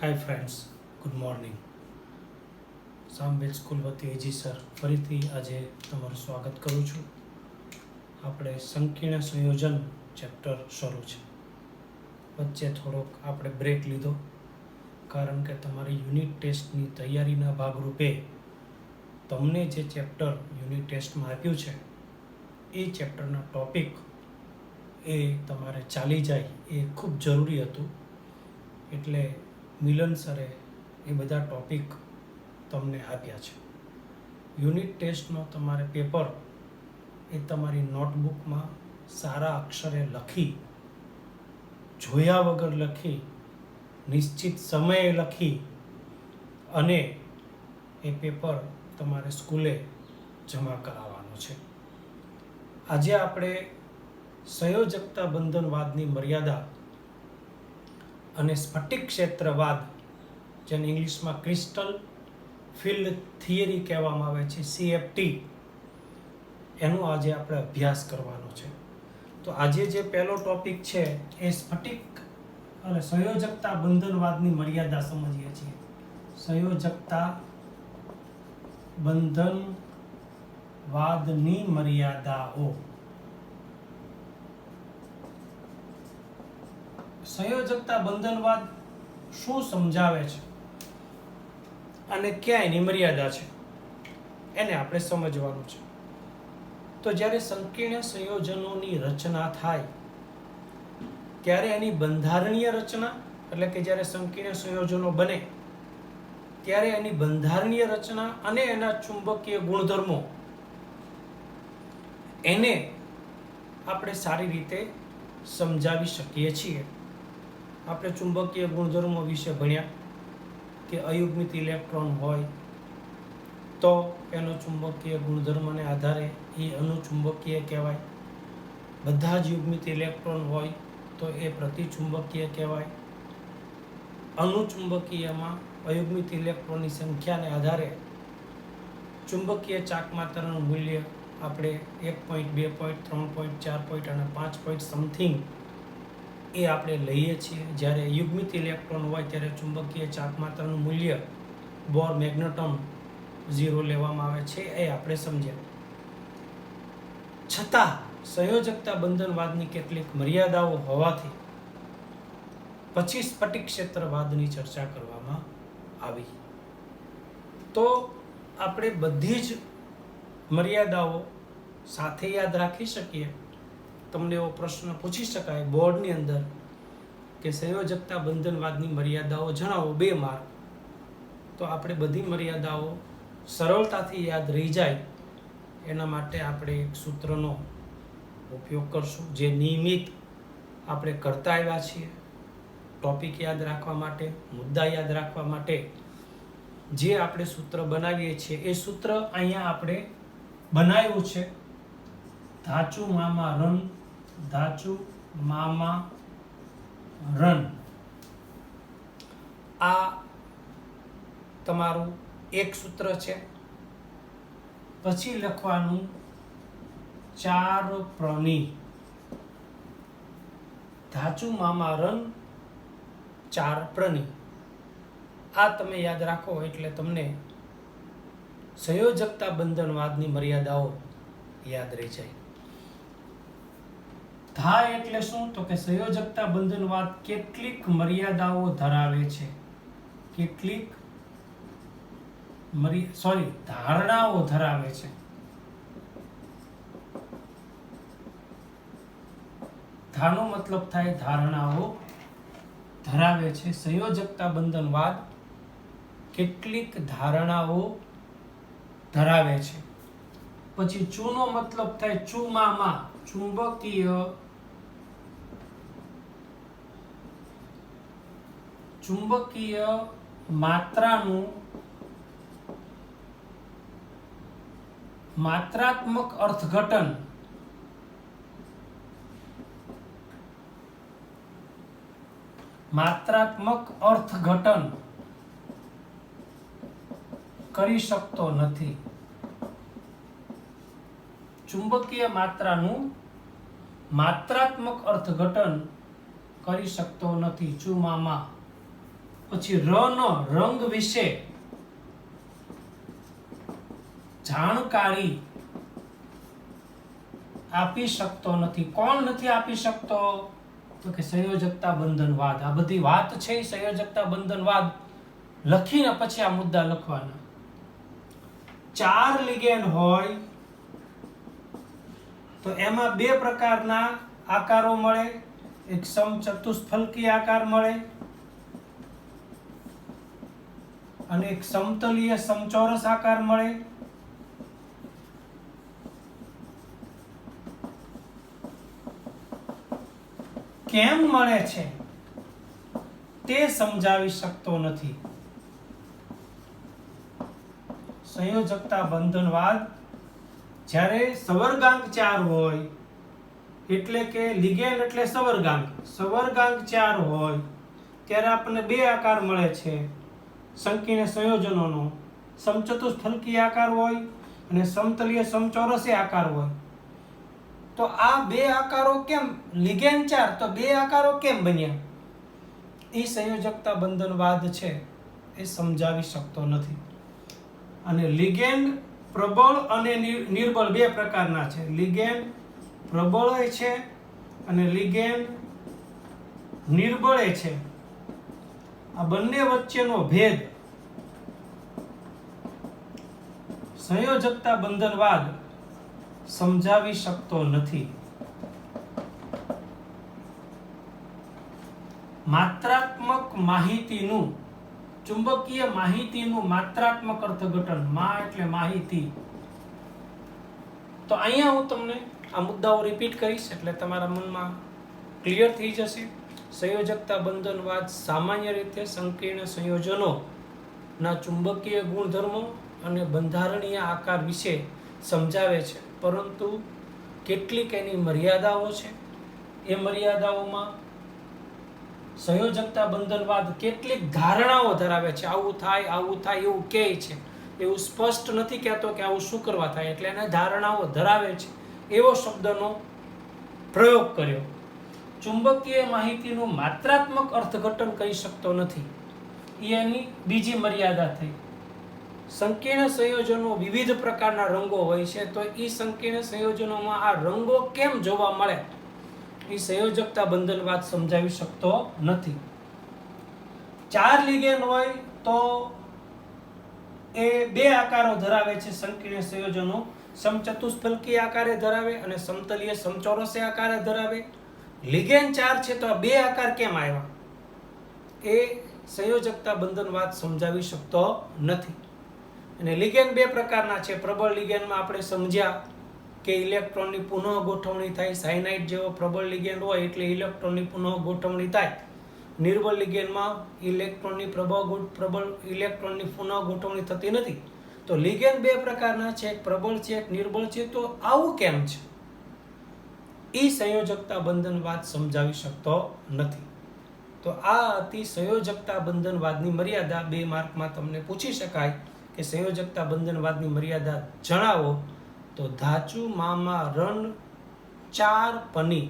હાય friends, good morning. Samved school વતી એજી sir ફરીથી આજે તમારું સ્વાગત કરું છું. આપણે સંકીર્ણ સંયોજન ચેપ્ટર શરૂ છે. વચ્ચે થોડોક આપણે બ્રેક લીધો કારણ કે તમારી યુનિટ ટેસ્ટની તૈયારીના ભાગરૂપે તમને જે ચેપ્ટર યુનિટ ટેસ્ટમાં આપ્યું છે એ ચેપ્ટરના ટોપિક એ તમારે ચાલી જાય એ ખૂબ જરૂરી હતું. એટલે મિલન સરે એ બધા ટોપિક તમને આપ્યા છે. યુનિટ ટેસ્ટનો તમારે પેપર એ તમારી નોટબુકમાં સારા અક્ષરે લખી, જોયા વગર લખી, નિશ્ચિત સમયે લખી અને એ પેપર તમારે સ્કૂલે જમા કરાવવાનો છે. આજે આપણે સંયોજકતા બંધનવાદની મર્યાદા અને સ્ફટિક ક્ષેત્રવાદ, જેને ઇંગ્લિશમાં ક્રિસ્ટલ ફિલ્ડ થિયરી કહેવામાં આવે છે, CFT, એનો આજે આપણે અભ્યાસ કરવાનો છે. તો આજે જે પહેલો ટોપિક છે એ સ્ફટિક અને સંયોજકતા બંધનવાદની મર્યાદા સમજીએ છીએ. સંયોજકતા બંધનવાદની મર્યાદાઓ. સંયોજકતા બંધનવાદ શું સમજાવે છે અને ક્યાં એની મર્યાદા છે એને આપણે સમજવાનું છે. તો જ્યારે સંકીર્ણ સંયોજનોની રચના થાય ત્યારે એની બંધારણીય રચના, એટલે કે જ્યારે સંકીર્ણ સંયોજનો બને ત્યારે એની બંધારણીય રચના અને એના ચુંબકીય ગુણધર્મો એને આપણે સારી રીતે સમજાવી શકીએ છીએ. આપણે ચુંબકીય ગુણધર્મો વિશે ભણ્યા કે અયુગ્મિત ઇલેક્ટ્રોન હોય તો એનો ચુંબકીય ગુણધર્મને આધારે એ અનુચુંબકીય કહેવાય. બધા જ યુગ્મિત ઇલેક્ટ્રોન હોય તો એ પ્રતિચુંબકીય કહેવાય. અનુચુંબકીયમાં અયુગ્મિત ઇલેક્ટ્રોનની સંખ્યાને આધારે ચુંબકીય ચાકમાત્રાનું મૂલ્ય આપણે 1 પોઈન્ટ, 2 પોઈન્ટ, 3 પોઈન્ટ, 4 પોઈન્ટ અને 5 પોઈન્ટ સમથિંગ એ આપણે લઈએ છીએ. જ્યારે યુગ્મિત ઇલેક્ટ્રોન હોય ત્યારે ચુંબકીય ચાકમાત્રાનું મૂલ્ય બોર મેગ્નેટમ 0 લેવામાં આવે છે, એ આપણે સમજ્યા. છતાં સંયોજકતા બંધનવાદની કેટલીક મર્યાદાઓ હોવાથી પછી સ્ફટિક ક્ષેત્રવાદની ચર્ચા કરવામાં આવી. તો આપણે બધી જ મર્યાદાઓ સાથે યાદ રાખી શકીએ. તમને એવો પ્રશ્ન પૂછી શકાય બોર્ડની અંદર કે સંયોજકતા બંધનવાદની મર્યાદાઓ જણાવો, 2 માર્ક. તો આપણે બધી મર્યાદાઓ સરળતાથી યાદ રહી જાય એના માટે આપણે એક સૂત્રનો ઉપયોગ કરશું, જે નિયમિત આપણે કરતા આવ્યા છીએ. ટોપિક યાદ રાખવા માટે, મુદ્દા યાદ રાખવા માટે જે આપણે સૂત્ર બનાવીએ છીએ એ સૂત્ર અહીંયા આપણે બનાવ્યું છે. ધાચુ મામા રન, ધાચુ મામા રન. આ તમારું એક સૂત્ર છે. પછી લખવાનું 4 પ્રણી. ધાચુ મામા રન 4 પ્રણી. આ તમે યાદ રાખો એટલે તમને સંયોજકતા બંધનવાદની મર્યાદાઓ યાદ રહી જાય. ધા એટલે શું? તો કે સંયોજકતા બંધનવાદ કેટલીક મર્યાદાઓ ધરાવે છે. કેટલીક ધારણાઓ ધરાવે છે. ધાનો મતલબ થાય ધારણાઓ ધરાવે છે. સંયોજકતા બંધનવાદ કેટલીક ધારણાઓ ધરાવે છે. પછી ચૂનો મતલબ થાય ચુમામાં, ચુંબકીય માત્રાનું માત્રાત્મક અર્થઘટન કરી શકતો નથી. ચુંબકીય માત્રાનું માત્રાત્મક અર્થઘટન કરી શકતો નથી. ચુમામા પછી ર નો રંગ વિશે જાણકારી આપી શકતો નથી. કોણ નથી આપી શકતો? તો કે સંયોજકતા બંધનવાદ. આ બધી વાત છે સંયોજકતા બંધનવાદ લખીને પછી આ મુદ્દા લખવાના. 4 લિગેન્ડ હોય તો એમાં 2 પ્રકારના આકારો મળે. એક સમચતુષ્ફલકી આકાર મળે અને એક સમતલીય સમચોરસ આકાર મળે. કેમ મળે છે તે સમજાવી શકતો નથી. સંયોજકતા બંધનવાદ જ્યારે સવર્ગાંક 4 હોય એટલે કે લિગેન્ડ એટલે સવર્ગાંક 4 હોય ત્યારે આપણને 2 આકાર મળે છે સંકીર્ણ સંયોજનોનો. સમચતુષ્ફલકી આકાર હોય અને સમતલીય સમચોરસી આકાર હોય. તો આ 2 આકારો કેમ લિગેન્ડ 4 તો 2 આકારો કેમ બન્યા? એ સંયોજકતા બંધનવાદ છે એ સમજાવી શકતો નથી. અને લિગેન્ડ પ્રબળ અને નિર્બળ 2 પ્રકારના છે. લિગેન્ડ પ્રબળ છે અને લિગેન્ડ નિર્બળ છે. આ બંને વચ્ચેનો ભેદ સંયોજકતા બંધનવાદ સમજાવી શકતો નથી. માત્રાત્મક માહિતીનું ચુંબકીય માહિતીનું માત્રાત્મક અર્થઘટન. માં એટલે માહિતી. તો અહીંયા હું તમને આ મુદ્દાઓ રિપીટ કરીશ એટલે તમારા મનમાં ક્લિયર થઈ જશે. સંયોજકતા બંધનવાદ સામાન્ય રીતે સંકીર્ણ સંયોજનોના ચુંબકીય ગુણધર્મો અને બંધારણીય આકાર વિશે સમજાવે છે, પરંતુ કેટલીક એની મર્યાદાઓ છે. એ મર્યાદાઓમાં સંયોજકતા બંધનવાદ કેટલીક ધારણાઓ ધરાવે છે. આવું થાય એવું કહે છે, એવું સ્પષ્ટ નથી કહેતો કે આવું શું કરવા થાય, એટલે એને ધારણાઓ ધરાવે છે એવો શબ્દનો પ્રયોગ કર્યો. ચુંબકીય માહિતીનું માત્રાત્મક અર્થઘટન કહી શકતો નથી, એની બીજી મર્યાદા થઈ. સંકીર્ણ સંયોજનો વિવિધ પ્રકારના રંગો હોય છે, તો એ સંકીર્ણ સંયોજનોમાં આ રંગો કેમ જોવા મળે એ સંયોજકતા બંધનવાદ સમજાવી શકતો નથી. 4 લિગેન્ડ હોય તો એ 2 આકારો ધરાવે છે સંકીર્ણ સંયોજનો. સમચતુષ્ફલકી આકારે ધરાવે અને સમતલીય સમચોરસે આકારે ધરાવે. લિગેન્ડ 4 છે તો આ 2 આકાર કેમ આવ્યા એ સંયોજકતા બંધનવાદ સમજાવી શકતો નથી. અને લિગેન્ડ 2 પ્રકારના છે. પ્રબળ લિગેન્ડમાં આપણે સમજ્યા કે ઇલેક્ટ્રોનની પુનઃ ગોઠવણી થાય. સાયનાઇડ જેવો પ્રબળ લિગેન્ડ હોય એટલે ઇલેક્ટ્રોનની પુનઃ ગોઠવણી થાય. નિર્બળ લિગેન્ડમાં ઇલેક્ટ્રોનની ઇલેક્ટ્રોનની પુનઃ ગોઠવણી થતી નથી. તો લિગેન્ડ 2 પ્રકારના છે, એક પ્રબળ છે એક નિર્બળ છે. તો આવું કેમ છે એ સંયોજકતા બંધનવાદ સમજાવી શકતો નથી. તો આ હતી સંયોજકતા બંધનવાદની મર્યાદા. 2 માર્કમાં તમને પૂછી શકાય કે સંયોજકતા બંધનવાદની મર્યાદા જણાવો. તો ધાચુ મામા રન 4 પની.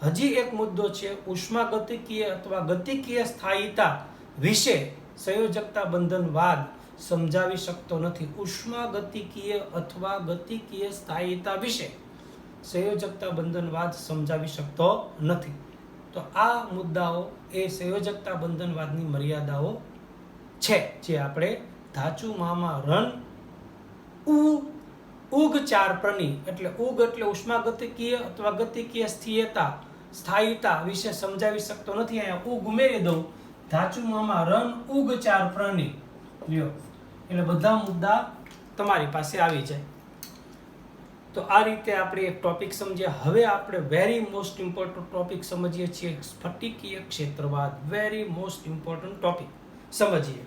હજી એક મુદ્દો છે, ઉષ્માગતિકીય અથવા ગતિકીય સ્થાયીતા વિશે સંયોજકતા બંધનવાદ સમજાવી શકતો નથી. ઉષ્માગતિકીય અથવા ગતિકીય સ્થાયીતા વિશે સંયોજકતા બંધનવાદ સમજાવી શકતો નથી. તો આ મુદ્દાઓ એ સંયોજકતા બંધનવાદની મર્યાદાઓ છે જે આપણે ધાચુ મામા રન ઉગ 4 પ્રની એટલે ઉગ એટલે ઉષ્માગતિકીય અથવા ગતિકીય સ્થાયીતા વિશે સમજાવી શકતો નથી. અહીંયા ઉગ ઉમેરી દઉં. ધાચુ મામા રન ઉગ 4 પ્રની લ્યો એટલે બધા મુદ્દા તમારી પાસે આવી જાય. તો આ રીતે આપણે એક ટોપિક સમજ્યા. હવે આપણે વેરી મોસ્ટ ઇમ્પોર્ટન્ટ ટોપિક સમજીએ છીએ, સ્ફટિકીય ક્ષેત્રવાદ. વેરી મોસ્ટ ઇમ્પોર્ટન્ટ ટોપિક સમજીએ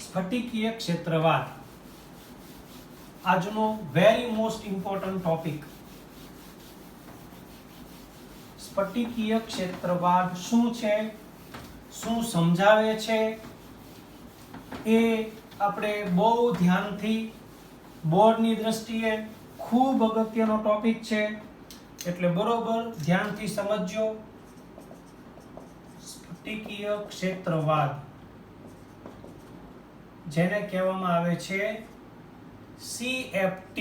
સ્ફટિકીય ક્ષેત્રવાદ. આજનો વેરી મોસ્ટ ઇમ્પોર્ટન્ટ ટોપિક સ્ફટિકીય ક્ષેત્રવાદ શું છે, શું સમજાવે છે એ આપણે બહુ ધ્યાનથી બોર્ડની દ્રષ્ટિએ ખૂબ અગત્યનો ટોપિક છે એટલે બરોબર ધ્યાનથી સમજજો. સ્ફટિકીય ક્ષેત્રવાદ, જેને કહેવામાં આવે છે CFT,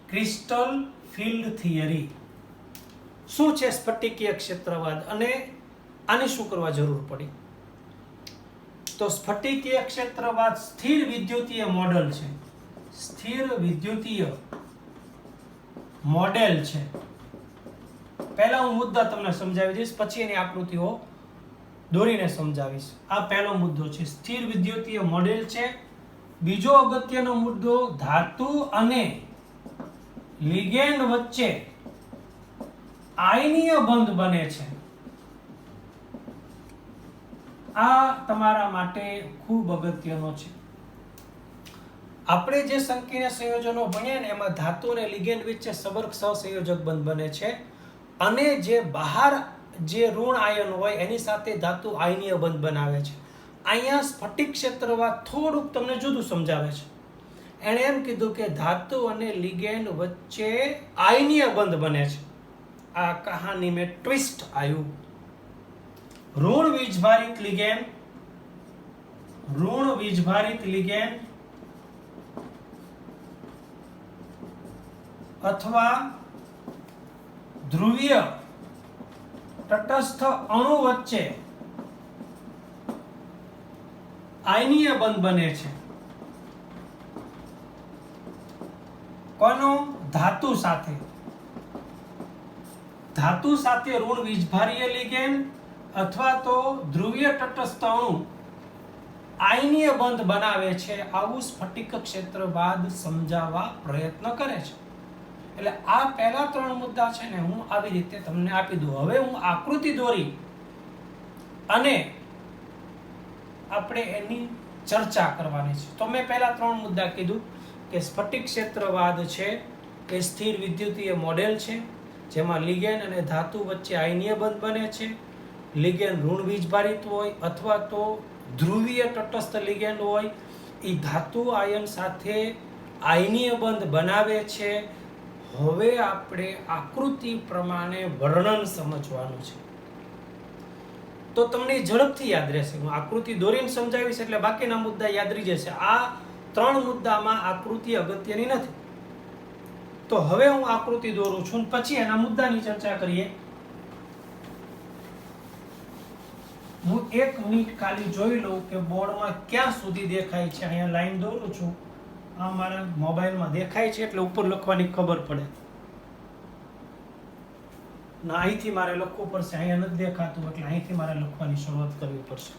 ક્રિસ્ટલ ફિલ્ડ થિયરી. શું છે સ્ફટિકીય ક્ષેત્રવાદ અને આને શું કરવા જરૂર પડી? તો સ્ફટિકીય ક્ષેત્રવાદ સ્થિર વિદ્યુતીય મોડેલ છે. સ્થિર વિદ્યુતીય મોડેલ છે. પહેલા હું મુદ્દા તમને સમજાવી દઈશ, પછી એની આકૃતિઓ દોરીને સમજાવીશ. આ પહેલો મુદ્દો છે, સ્થિર વિદ્યુતીય મોડેલ છે. બીજો અગત્યનો મુદ્દો, ધાતુ અને લિગેન્ડ વચ્ચે આયનીય બંધ બને છે. આ તમારા માટે ખૂબ અગત્યનો છે. આપણે જે સંકીર્ણ સંયોજનો ભણ્યા ને એમાં ધાતુ અને લિગેન્ડ વચ્ચે સબર્ગ સહસંયોજક બંધ બને છે, અને જે બહાર જે ઋણ આયન હોય એની સાથે ધાતુ આયનીય બંધ બનાવે છે. અહીંયા સ્ફટિક ક્ષેત્રવાદ થોડુંક તમને જુદું સમજાવે છે. એણે એમ કીધું કે ધાતુ અને લિગેન્ડ વચ્ચે આયનીય બંધ બને છે. આ કહાની મેં ટ્વિસ્ટ આવ્યું. ઋણ વીજભારિત લિગેન્ડ અથવા ધ્રુવીય તટસ્થ અણુ વચ્ચે આયનીય બંધ બને છે. કોનો? ધાતુ સાથે. ધાતુ સાથે ઋણ વીજભારીય લિગેન્ડ અથવા તો ધ્રુવીય તટસ્થ અણુ આયનીય બંધ બનાવે છે. આવું સ્ફટિક ક્ષેત્રવાદ સમજાવવા પ્રયત્ન કરે છે. એટલે આ પહેલા ત્રણ મુદ્દા છે ને હું આવી રીતે તમને આપી દઉં. હવે હું આકૃતિ દોરી અને આપણે એની ચર્ચા કરવાની છે. તો મેં પહેલા ત્રણ મુદ્દા કીધું કે સ્ફટિક ક્ષેત્રવાદ છે એ સ્થિર વિદ્યુતીય મોડેલ છે, જેમાં લિગેન્ડ અને ધાતુ વચ્ચે આયનીય બંધ બને છે. લિગેન્ડ ઋણ વીજભારિત હોય અથવા તો ધ્રુવીય તટસ્થ લિગેન્ડ હોય, એ ધાતુ આયન સાથે આયનીય બંધ બનાવે છે. હવે આપણે આકૃતિ પ્રમાણે વર્ણન સમજવાનું છે. તો તમને ઝડપથી યાદ રહેશે. હું આકૃતિ દોરીને સમજાવીશ એટલે બાકીના મુદ્દા યાદ રહી જશે. આ ત્રણ મુદ્દામાં આકૃતિ અગત્યની નથી. તો હવે હું આકૃતિ દોરું છું, પછી એના મુદ્દાની ચર્ચા કરીએ. હું 1 મિનિટ ખાલી જોઈ લઉં કે બોર્ડમાં ક્યાં સુધી દેખાય છે. અહીંયા લાઈન દોરું છું, આ મારા મોબાઈલમાં દેખાય છે એટલે ઉપર લખવાની ખબર પડે. ના, અહીંથી મારે લખવું પડશે. અહીંયા નથી દેખાતું એટલે અહીંથી મારે લખવાની શરૂઆત કરવી પડશે.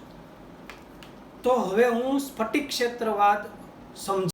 તો હવે હું સ્ફટિક ક્ષેત્રવાદ સમજ